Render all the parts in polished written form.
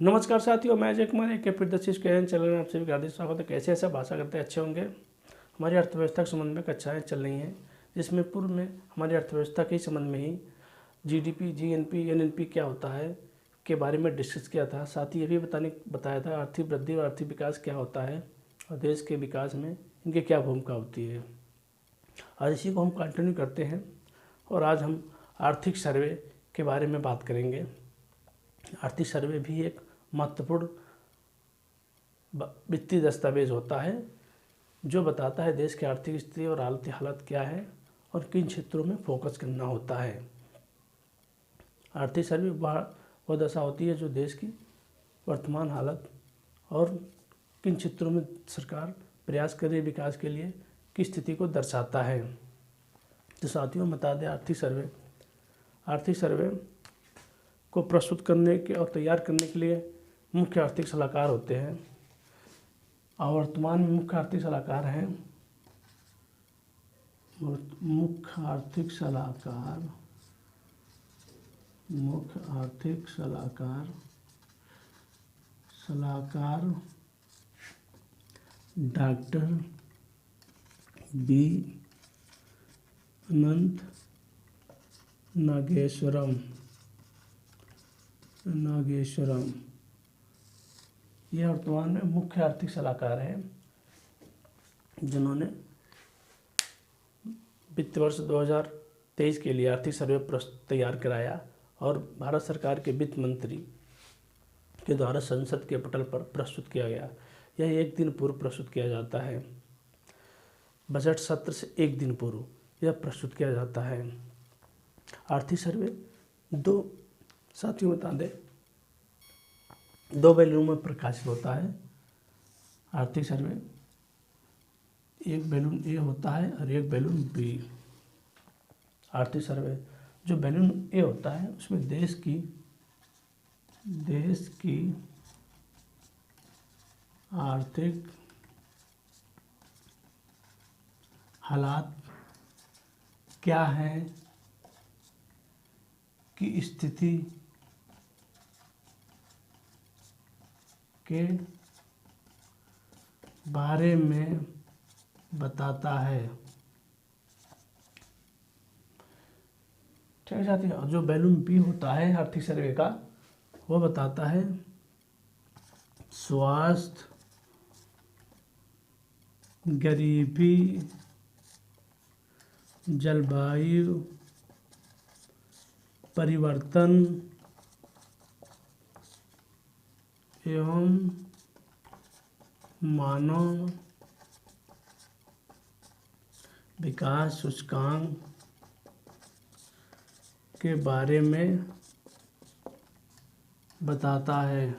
नमस्कार साथियों, मैं अजय कुमार एक फिर चैनल में आप सभी का हार्दिक स्वागत है। कैसे ऐसा भाषा करते हैं अच्छे होंगे। हमारी अर्थव्यवस्था के संबंध में कक्षाएं चल रही हैं, जिसमें पूर्व में हमारी अर्थव्यवस्था के संबंध में ही जीडीपी, जीएनपी, एनएनपी क्या होता है के बारे में डिस्कस किया था। साथ ही ये भी बताया था आर्थिक वृद्धि और आर्थिक विकास क्या होता है और देश के विकास में इनकी क्या भूमिका होती है। आज इसी को हम कंटिन्यू करते हैं और आज हम आर्थिक सर्वे के बारे में बात करेंगे। आर्थिक सर्वे भी एक महत्वपूर्ण वित्तीय दस्तावेज होता है जो बताता है देश की आर्थिक स्थिति और आर्थिक हालत क्या है और किन क्षेत्रों में फोकस करना होता है। आर्थिक सर्वे वह दशा होती है जो देश की वर्तमान हालत और किन क्षेत्रों में सरकार प्रयास कर रही है विकास के लिए की स्थिति को दर्शाता है। तो साथियों बता दें, आर्थिक सर्वे को प्रस्तुत करने के और तैयार करने के लिए मुख्य आर्थिक सलाहकार होते हैं और वर्तमान में मुख्य आर्थिक सलाहकार हैं मुख्य आर्थिक सलाहकार डॉक्टर बी अनंत नागेश्वरम। ये वर्तमान में मुख्य आर्थिक सलाहकार हैं जिन्होंने वित्त वर्ष 2023 के लिए आर्थिक सर्वे तैयार कराया और भारत सरकार के वित्त मंत्री के द्वारा संसद के पटल पर प्रस्तुत किया गया। यह एक दिन पूर्व प्रस्तुत किया जाता है। बजट सत्र से एक दिन पूर्व यह प्रस्तुत किया जाता है। आर्थिक सर्वे साथियों बता दें, दो बैलून में प्रकाशित होता है। आर्थिक सर्वे एक बैलून ए होता है और एक बैलून बी। आर्थिक सर्वे जो बैलून ए होता है उसमें देश की आर्थिक हालात क्या है की स्थिति के बारे में बताता है। ठीक है साथियों, जो बैलून बी होता है आर्थिक सर्वे का वो बताता है स्वास्थ्य, गरीबी, जलवायु परिवर्तन एवं मानव विकास सूचकांक के बारे में बताता है।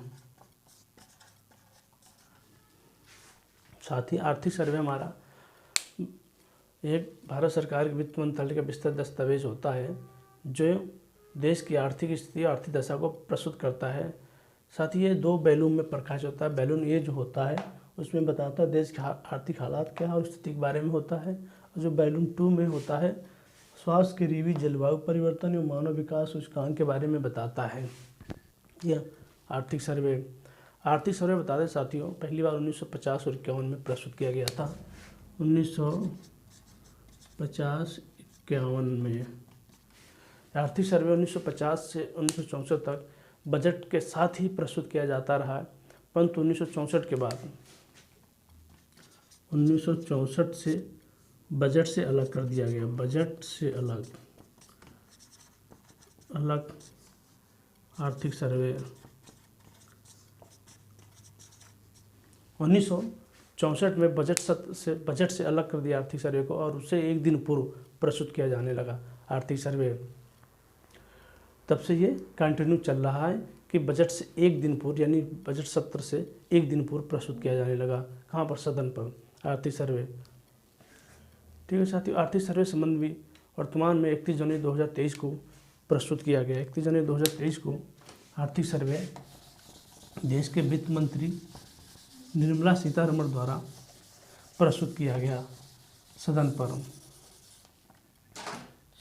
साथ ही आर्थिक सर्वे हमारा एक भारत सरकार के वित्त मंत्रालय का विस्तृत दस्तावेज होता है जो देश की आर्थिक स्थिति आर्थिक दशा को प्रस्तुत करता है। साथ ही ये दो बैलून में प्रकाश होता है। बैलून ए जो होता है उसमें बताता है देश की आर्थिक हालात क्या है और स्थिति के बारे में होता है, और जो बैलून 2 में होता है स्वास्थ्य, गरीबी, जलवायु परिवर्तन एवं मानव विकास सूचकांक के बारे में बताता है। यह आर्थिक सर्वे बता दें साथियों, पहली बार 1950 और 51 में प्रस्तुत किया गया था। 1950-51 में आर्थिक सर्वे 1950 से 1964 तक बजट के साथ ही प्रस्तुत किया जाता रहा, परंतु 1964 के बाद 1964 से बजट से अलग कर दिया गया। बजट से अलग आर्थिक सर्वे 1964 में बजट से अलग कर दिया आर्थिक सर्वे को और उसे एक दिन पूर्व प्रस्तुत किया जाने लगा आर्थिक सर्वे। तब से ये कंटिन्यू चल रहा है कि बजट से एक दिन पूर्व यानी बजट सत्र से एक दिन पूर्व प्रस्तुत किया जाने लगा। कहाँ पर? सदन पर आर्थिक सर्वे। ठीक है साथियों, आर्थिक सर्वे संबंध भी वर्तमान में 31 जनवरी 2023 को प्रस्तुत किया गया। 31 जनवरी 2023 को आर्थिक सर्वे देश के वित्त मंत्री निर्मला सीतारमण द्वारा प्रस्तुत किया गया सदन पर।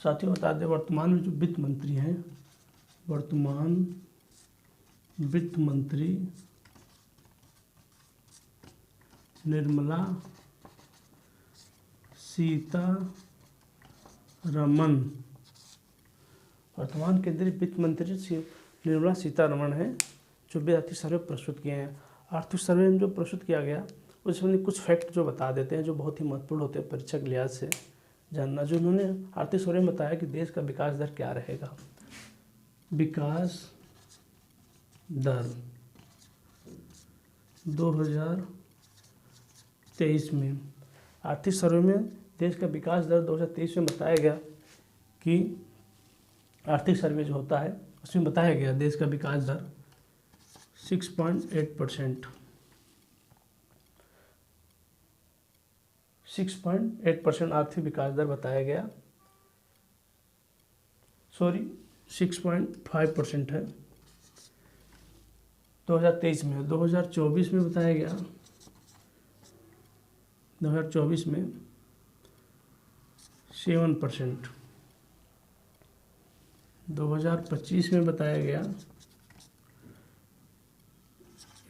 साथियों बता दें, वर्तमान में जो वित्त मंत्री हैं, वर्तमान वित्त मंत्री निर्मला सीतारमण, वर्तमान केंद्रीय वित्त मंत्री निर्मला सीतारमण है, जो भी आर्थिक सर्वे प्रस्तुत किए हैं। आर्थिक सर्वे में जो प्रस्तुत किया गया उसमें कुछ फैक्ट जो बता देते हैं जो बहुत ही महत्वपूर्ण होते हैं परीक्षा के लिहाज से जानना। जो उन्होंने आर्थिक सर्वे में बताया कि देश का विकास दर क्या रहेगा। विकास दर 2023 में, आर्थिक सर्वे में देश का विकास दर 2023 में बताया गया कि आर्थिक सर्वे जो होता है उसमें बताया गया देश का विकास दर 6.8%, 6.8% आर्थिक विकास दर बताया गया। 6.5% है 2023 में। 2024 में बताया गया, 2024 में 7%। 2025 में बताया गया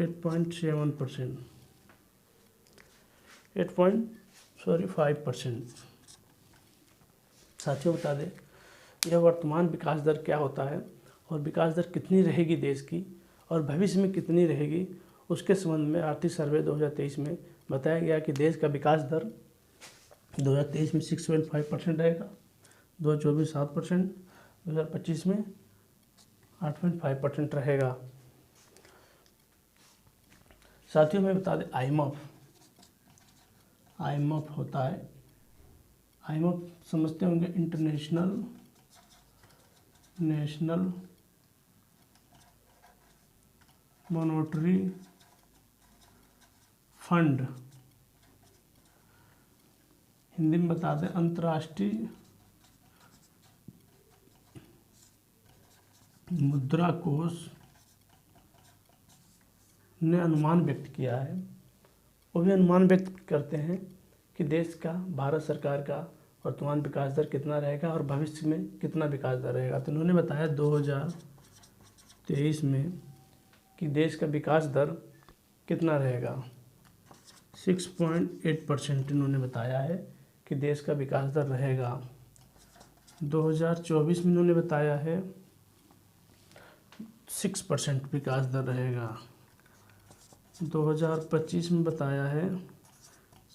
8.7%, 5%। साथियों बता दें यह वर्तमान विकास दर क्या होता है और विकास दर कितनी रहेगी देश की और भविष्य में कितनी रहेगी, उसके संबंध में आर्थिक सर्वे 2023 में बताया गया कि देश का विकास दर 2023 में 6.5% रहेगा, 2024 7%, 2025 में 8.5% रहेगा। साथियों में बता दें आईएमएफ होता है, आईएमएफ समझते होंगे इंटरनेशनल मॉनेटरी फंड, हिंदी में बता दें अंतर्राष्ट्रीय मुद्रा कोष ने अनुमान व्यक्त किया है। वो भी अनुमान व्यक्त करते हैं कि देश का, भारत सरकार का वर्तमान विकास दर कितना रहेगा और भविष्य में कितना विकास दर रहेगा। तो उन्होंने बताया 2023 में कि देश का विकास दर कितना रहेगा, 6.8% इन्होंने बताया है कि देश का विकास दर रहेगा। 2024 में इन्होंने बताया है 6% विकास दर रहेगा। 2025 में बताया है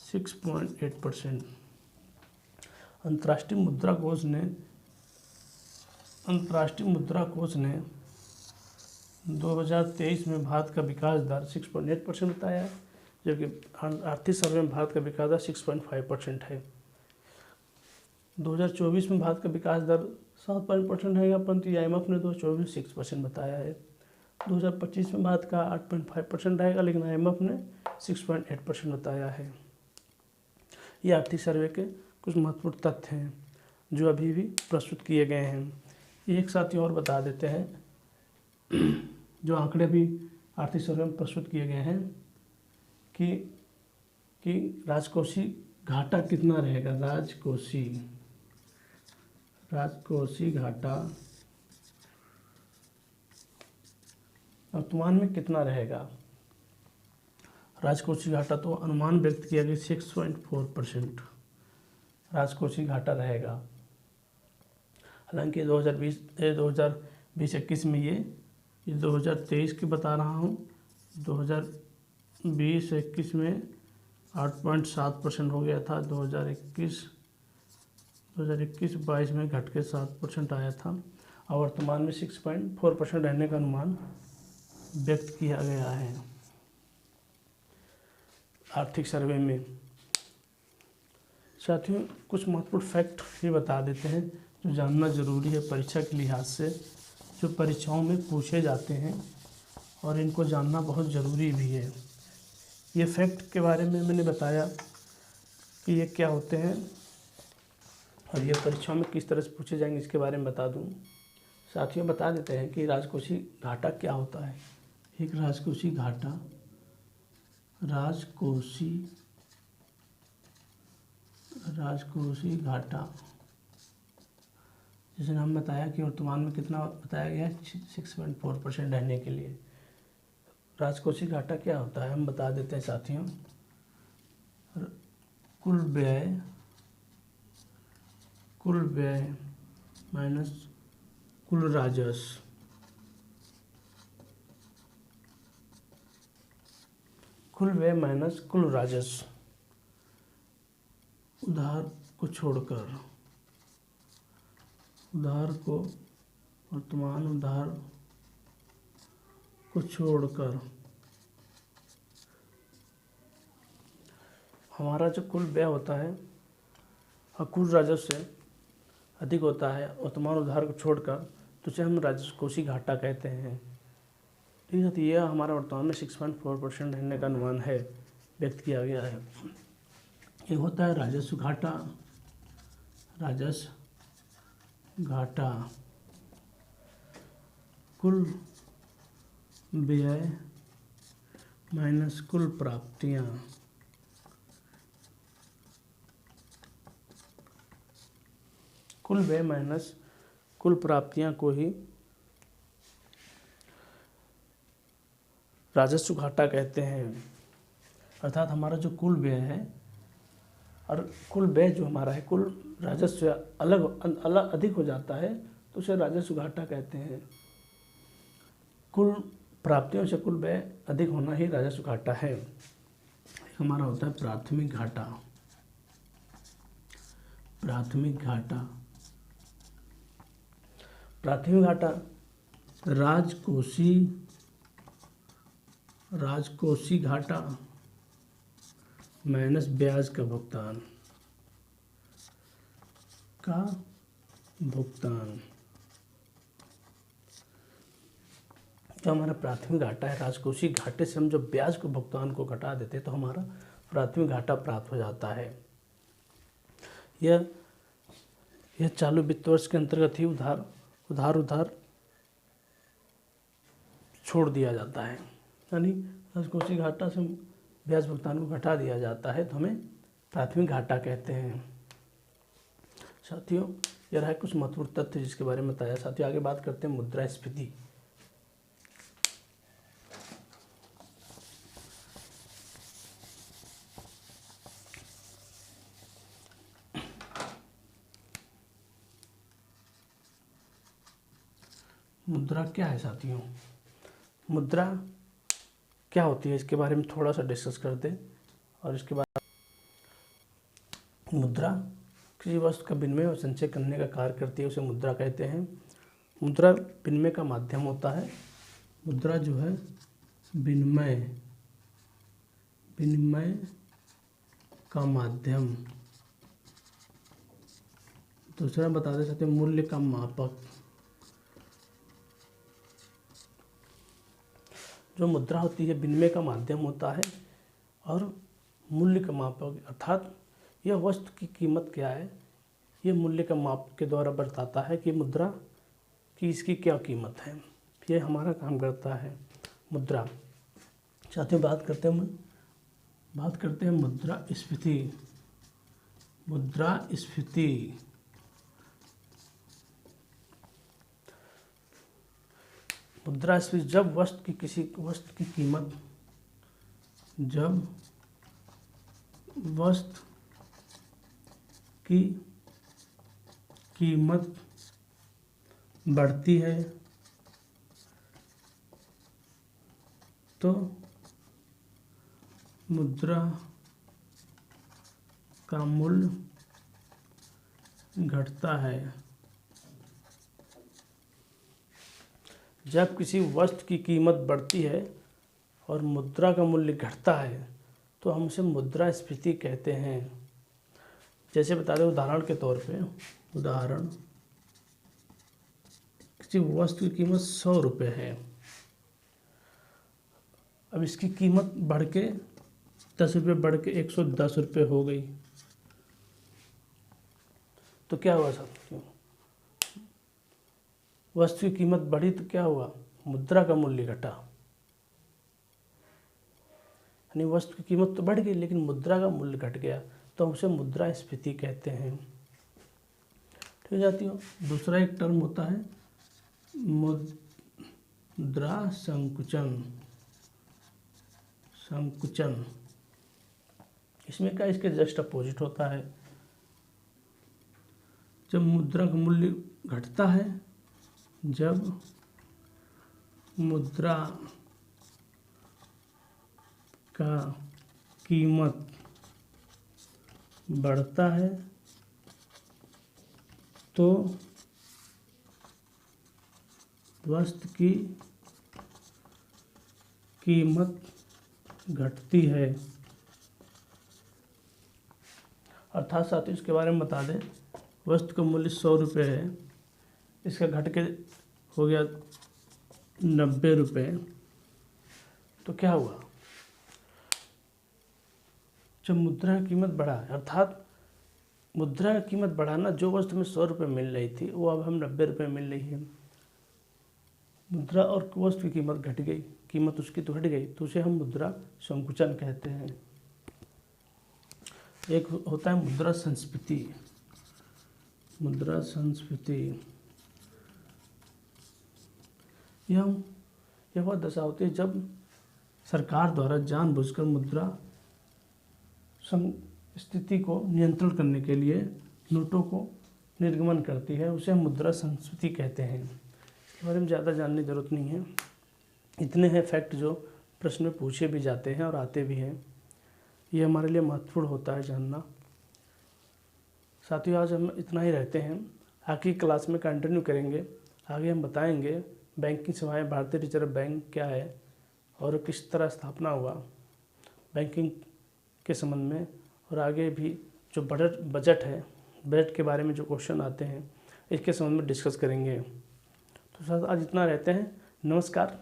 6.8%। अंतर्राष्ट्रीय मुद्रा कोष ने 2023 में भारत का विकास दर 6.8% बताया है, जबकि आर्थिक सर्वे में भारत का विकास दर 6.5% है। 2024 में भारत का विकास दर 7% रहेगा, परंतु आईएमएफ ने 2024 में 6% बताया है। 2025 में भारत का 8.5% रहेगा, लेकिन आईएमएफ ने 6.8% बताया है। ये आर्थिक सर्वे के कुछ महत्वपूर्ण तथ्य हैं जो अभी भी प्रस्तुत किए गए हैं। एक साथ ही और बता देते हैं जो आंकड़े भी आर्थिक सर्वे में प्रस्तुत किए गए हैं कि राजकोषीय घाटा कितना रहेगा। राजकोषीय घाटा वर्तमान में कितना रहेगा। राजकोषीय घाटा तो अनुमान व्यक्त किया गया 6.4% राजकोषीय घाटा रहेगा। हालांकि 2020-21 में ये 2023 की बता रहा हूँ, 2020-21 में 8.7% हो गया था। 2021-22 में घट के 7% आया था और वर्तमान में 6.4% रहने का अनुमान व्यक्त किया गया है आर्थिक सर्वे में। साथियों कुछ महत्वपूर्ण फैक्ट भी बता देते हैं जो जानना जरूरी है परीक्षा के लिहाज से, जो परीक्षाओं में पूछे जाते हैं और इनको जानना बहुत ज़रूरी भी है। ये फैक्ट के बारे में मैंने बताया कि ये क्या होते हैं और ये परीक्षाओं में किस तरह से पूछे जाएंगे, इसके बारे में बता दूं। साथियों बता देते हैं कि राजकोषीय घाटा क्या होता है। एक राजकोषीय घाटा जैसे हम बताया कि वर्तमान में कितना बताया गया है 6.4% रहने के लिए। राजकोषीय घाटा क्या होता है हम बता देते हैं साथियों। कुल व्यय माइनस कुल राजस्व, कुल व्यय माइनस कुल राजस्व, उधार को छोड़कर, उधार को वर्तमान उधार को छोड़कर हमारा जो कुल व्यय होता है और कुल राजस्व से अधिक होता है वर्तमान उधार को छोड़कर, तो उसे हम राजकोषीय घाटा कहते हैं। ठीक है, तो यह हमारा वर्तमान में 6.4% रहने का अनुमान है, व्यक्त किया गया है। ये होता है राजस्व घाटा, राजस्व घाटा कुल व्यय माइनस कुल प्राप्तियां, कुल व्यय माइनस कुल प्राप्तियां को ही राजस्व घाटा कहते हैं। अर्थात हमारा जो कुल व्यय है और कुल व्यय जो हमारा है कुल राजस्व से अलग अधिक हो जाता है तो उसे राजस्व घाटा कहते हैं। कुल प्राप्तियों से कुल व्यय अधिक होना ही राजस्व घाटा है। हमारा होता है प्राथमिक घाटा, प्राथमिक घाटा, प्राथमिक घाटा राजकोषीय घाटा माइनस ब्याज का भुगतान जो हमारा प्राथमिक घाटा है, राजकोषीय घाटे से हम जो ब्याज को भुगतान को घटा देते तो हमारा प्राथमिक घाटा प्राप्त हो जाता है। यह चालू वित्त वर्ष के अंतर्गत ही उधार छोड़ दिया जाता है, यानी राजकोषीय घाटा से ब्याज भुगतान को घटा दिया जाता है तो हमें प्राथमिक घाटा कहते हैं। साथियों, यह रहा कुछ महत्वपूर्ण तथ्य जिसके बारे में बताया। साथियों, आगे बात करते हैं मुद्रास्फीति। मुद्रा क्या है साथियों? मुद्रा क्या होती है इसके बारे में थोड़ा सा डिस्कस करते हैं और इसके बाद मुद्रा किसी वस्तु का विनिमय और संचय करने का कार्य करती है, उसे मुद्रा कहते हैं। मुद्रा विनिमय का माध्यम होता है। मुद्रा जो है विनिमय का माध्यम। दूसरा बता दे सकते हैं मूल्य का मापक। जो मुद्रा होती है विनिमय का माध्यम होता है और मूल्य का मापक, अर्थात यह वस्तु की कीमत क्या है ये मूल्य का माप के द्वारा बताता है कि मुद्रा की इसकी क्या कीमत है। ये हमारा काम करता है मुद्रा। साथियों, बात करते हैं मुद्रास्फीति। मुद्रास्फीति जब किसी वस्तु की कीमत बढ़ती है तो मुद्रा का मूल्य घटता है। जब किसी वस्तु की कीमत बढ़ती है और मुद्रा का मूल्य घटता है तो हम उसे मुद्रास्फीति कहते हैं। जैसे बता दें उदाहरण के तौर पे, किसी वस्तु की कीमत 100 रुपये है, अब इसकी कीमत बढ़ के 10 रुपये बढ़ के 110 रुपये हो गई तो क्या हुआ साथियों? वस्तु की कीमत बढ़ी तो क्या हुआ? मुद्रा का मूल्य घटा। यानी वस्तु की कीमत तो बढ़ गई लेकिन मुद्रा का मूल्य घट गया तो हम उसे मुद्रास्फीति कहते हैं। ठीक है साथियों। दूसरा एक टर्म होता है मुद्रा संकुचन। संकुचन। इसमें क्या, इसके जस्ट अपोजिट होता है। जब मुद्रा का मूल्य घटता है, जब मुद्रा का कीमत बढ़ता है तो वस्तु की कीमत घटती है। अर्थात साथियों इसके बारे में बता दें, वस्तु का मूल्य 100 रुपये है, इसका घट के हो गया 90 रुपये, तो क्या हुआ, जब मुद्रा की कीमत बढ़ा, अर्थात मुद्रा की कीमत बढ़ाना, जो वस्तु में 100 रुपये मिल रही थी वो अब हम 90 रुपये मिल रही है। मुद्रा और वस्तु की कीमत घट गई, कीमत उसकी तो घट गई, तो उसे हम मुद्रा संकुचन कहते हैं। एक होता है मुद्रा संस्फीति। मुद्रा संस्फीति यह वह दशा होती है जब सरकार द्वारा जानबूझकर मुद्रा स्थिति को नियंत्रण करने के लिए नोटों को निर्गमन करती है, उसे हम मुद्रा संस्फीति कहते हैं। इसके बारे में ज़्यादा जानने की जरूरत नहीं है, इतने हैं फैक्ट जो प्रश्न में पूछे भी जाते हैं और आते भी हैं, ये हमारे लिए महत्वपूर्ण होता है जानना। साथियों आज हम इतना ही रहते हैं, आगे की क्लास में कंटिन्यू करेंगे। आगे हम बताएंगे बैंकिंग सेवाएं, भारतीय रिजर्व बैंक क्या है और किस तरह स्थापना हुआ बैंकिंग के संबंध में, और आगे भी जो बजट है, बजट के बारे में जो क्वेश्चन आते हैं इसके संबंध में डिस्कस करेंगे। तो साथ आज इतना रहते हैं, नमस्कार।